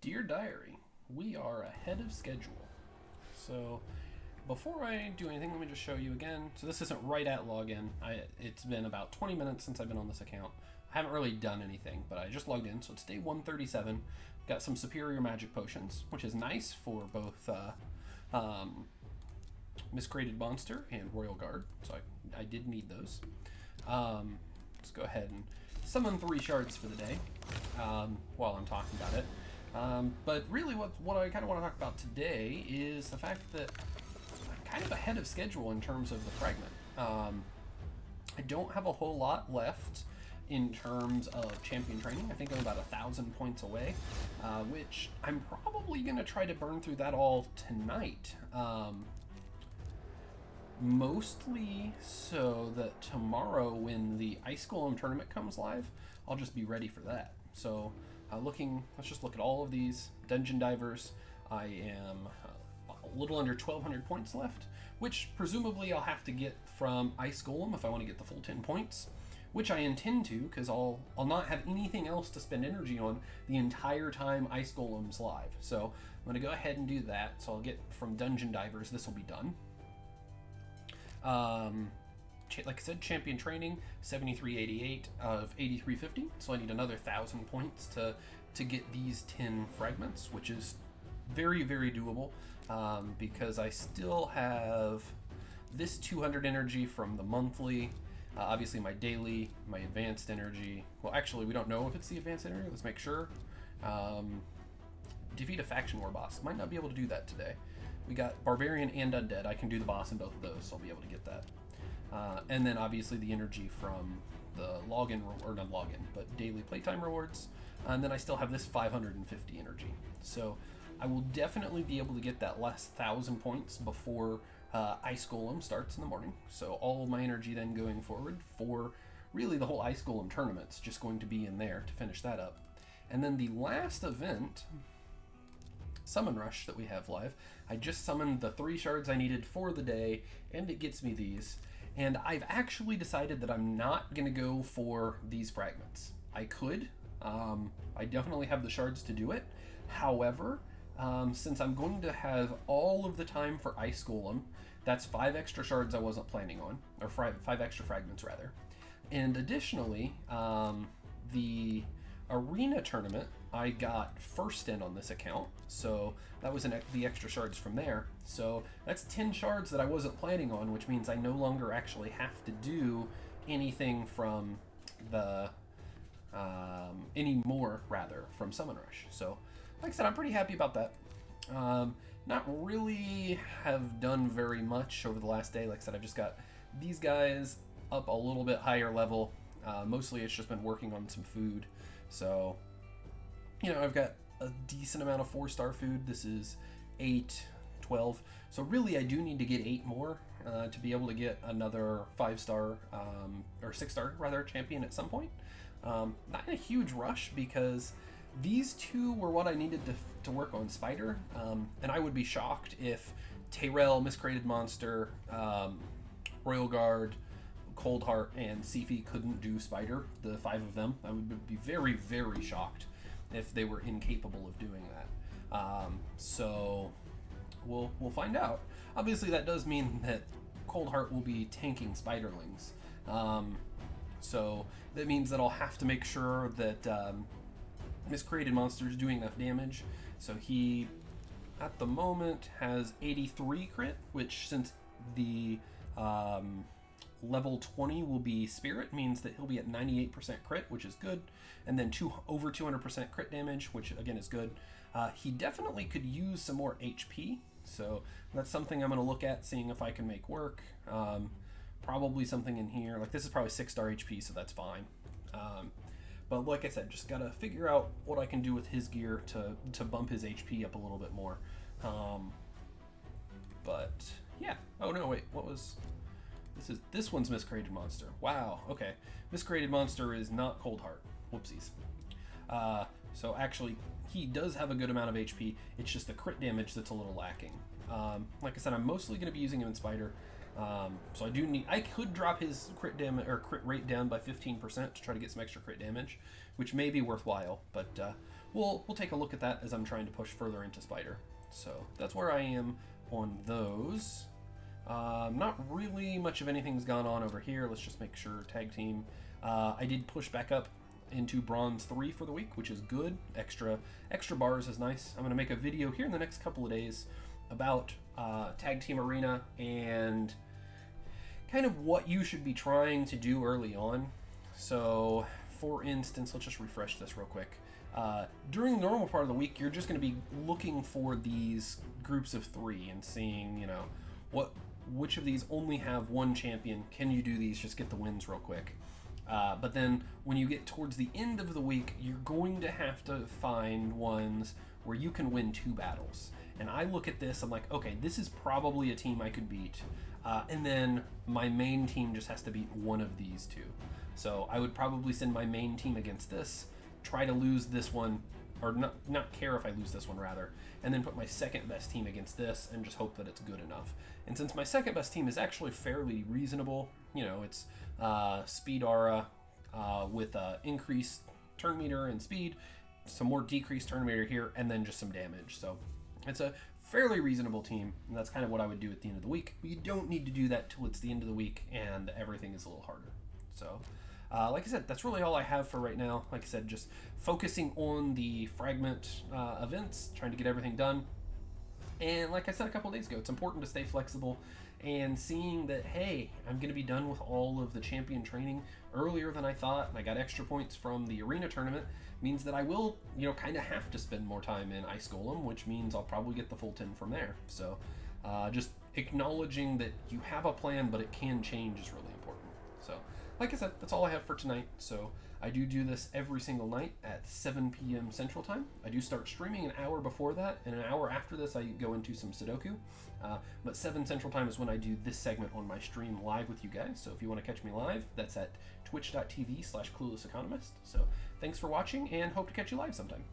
Dear Diary, we are ahead of schedule. So before I do anything, let me just show you again. So this isn't right at login. It's been about 20 minutes since I've been on this account. I haven't really done anything, but I just logged in. So it's day 137. Got some superior magic potions, which is nice for both Miscreated Monster and Royal Guard. So I did need those. Let's go ahead and summon 3 shards for the day while I'm talking about it. But really what I kind of want to talk about today is the fact that I'm kind of ahead of schedule in terms of the fragment. I don't have a whole lot left in terms of champion training. I think I'm about 1,000 points away, which I'm probably going to try to burn through that all tonight. Mostly so that tomorrow when the Ice Golem tournament comes live, I'll just be ready for that. So let's just look at all of these dungeon divers. I am a little under 1,200 points left, which presumably I'll have to get from Ice Golem if I want to get the full 10 points, which I intend to, because I'll not have anything else to spend energy on the entire time Ice Golem's live. So I'm going to go ahead and do that. So I'll get from dungeon divers, this will be done. Like I said, champion training 7388 of 8350, so I need another 1,000 points to get these 10 fragments, which is very, very doable, because I still have this 200 energy from the monthly, obviously my daily, my advanced energy. Well, actually, we don't know if it's the advanced energy. Let's make sure. Defeat a faction war boss. Might not be able to do that today. We got Barbarian and Undead. I can do the boss in both of those, so I'll be able to get that. And then obviously the energy from the login, or not login, but daily playtime rewards. And then I still have this 550 energy. So I will definitely be able to get that last 1,000 points before Ice Golem starts in the morning. So all of my energy then going forward for really the whole Ice Golem tournament's just going to be in there to finish that up. And then the last event, Summon Rush, that we have live, I just summoned the 3 shards I needed for the day, and it gets me these. And I've actually decided that I'm not going to go for these fragments. I could. I definitely have the shards to do it. However, since I'm going to have all of the time for Ice Golem, that's 5 extra shards I wasn't planning on, or 5 extra fragments rather. And additionally, the Arena tournament, I got first in on this account, so that was the extra shards from there. So that's 10 shards that I wasn't planning on, which means I no longer actually have to do anything from the anymore rather from Summon Rush. So like I said, I'm pretty happy about that. Not really have done very much over the last day. Like I said, I've just got these guys up a little bit higher level. Mostly it's just been working on some food. So, you know, I've got a decent amount of 4-star food. This is 8, 12. So really I do need to get 8 more to be able to get another 5-star, or 6-star rather, champion at some point. Not in a huge rush, because these 2 were what I needed to work on Spider. And I would be shocked if Tyrell, Miscreated Monster, Royal Guard, Coldheart, and Sifi couldn't do Spider, the 5 of them. I would be very, very shocked if they were incapable of doing that. So we'll find out. Obviously that does mean that Coldheart will be tanking Spiderlings. So that means that I'll have to make sure that Miscreated Monster is doing enough damage. So he, at the moment, has 83 crit, which since the level 20 will be Spirit, means that he'll be at 98% crit, which is good, and then over 200% crit damage, which again is good. He definitely could use some more HP, so that's something I'm going to look at, seeing if I can make work. Probably something in here, like this is probably 6-star HP, so that's fine. But like I said, just gotta figure out what I can do with his gear to bump his HP up a little bit more. But yeah. Oh no, wait, what was... This one's Miscreated Monster. Wow, okay. Miscreated Monster is not Coldheart. Whoopsies. So actually, he does have a good amount of HP. It's just the crit damage that's a little lacking. Like I said, I'm mostly going to be using him in Spider. So I could drop his crit damage or crit rate down by 15% to try to get some extra crit damage, which may be worthwhile, but we'll take a look at that as I'm trying to push further into Spider. So that's where I am on those. Not really much of anything's gone on over here. Let's just make sure tag team. I did push back up into bronze 3 for the week, which is good. Extra bars is nice. I'm gonna make a video here in the next couple of days about tag team arena and kind of what you should be trying to do early on. So for instance, let's just refresh this real quick. During the normal part of the week, you're just going to be looking for these groups of 3 and seeing, you know, which of these only have one champion. Can you do these? Just get the wins real quick. But then when you get towards the end of the week, you're going to have to find ones where you can win 2 battles. And I look at this, I'm like, okay, this is probably a team I could beat. And then my main team just has to beat one of these 2. So I would probably send my main team against this, try to lose this one, or not care if I lose this one rather, and then put my second best team against this and just hope that it's good enough. And since my second best team is actually fairly reasonable, you know, it's speed aura with increased turn meter and speed, some more decreased turn meter here, and then just some damage. So it's a fairly reasonable team, and that's kind of what I would do at the end of the week. But you don't need to do that till it's the end of the week and everything is a little harder. So like I said, that's really all I have for right now. Like I said, just focusing on the fragment events, trying to get everything done. And like I said a couple of days ago, it's important to stay flexible and seeing that, hey, I'm going to be done with all of the champion training earlier than I thought, and I got extra points from the arena tournament, means that I will, you know, kind of have to spend more time in Ice Golem, which means I'll probably get the full 10 from there. So just acknowledging that you have a plan, but it can change is really important. So like I said, that's all I have for tonight. So I do this every single night at 7 p.m. Central Time. I do start streaming an hour before that, and an hour after this I go into some Sudoku. But 7 Central Time is when I do this segment on my stream live with you guys. So if you want to catch me live, that's at twitch.tv/cluelesseconomist. So thanks for watching, and hope to catch you live sometime.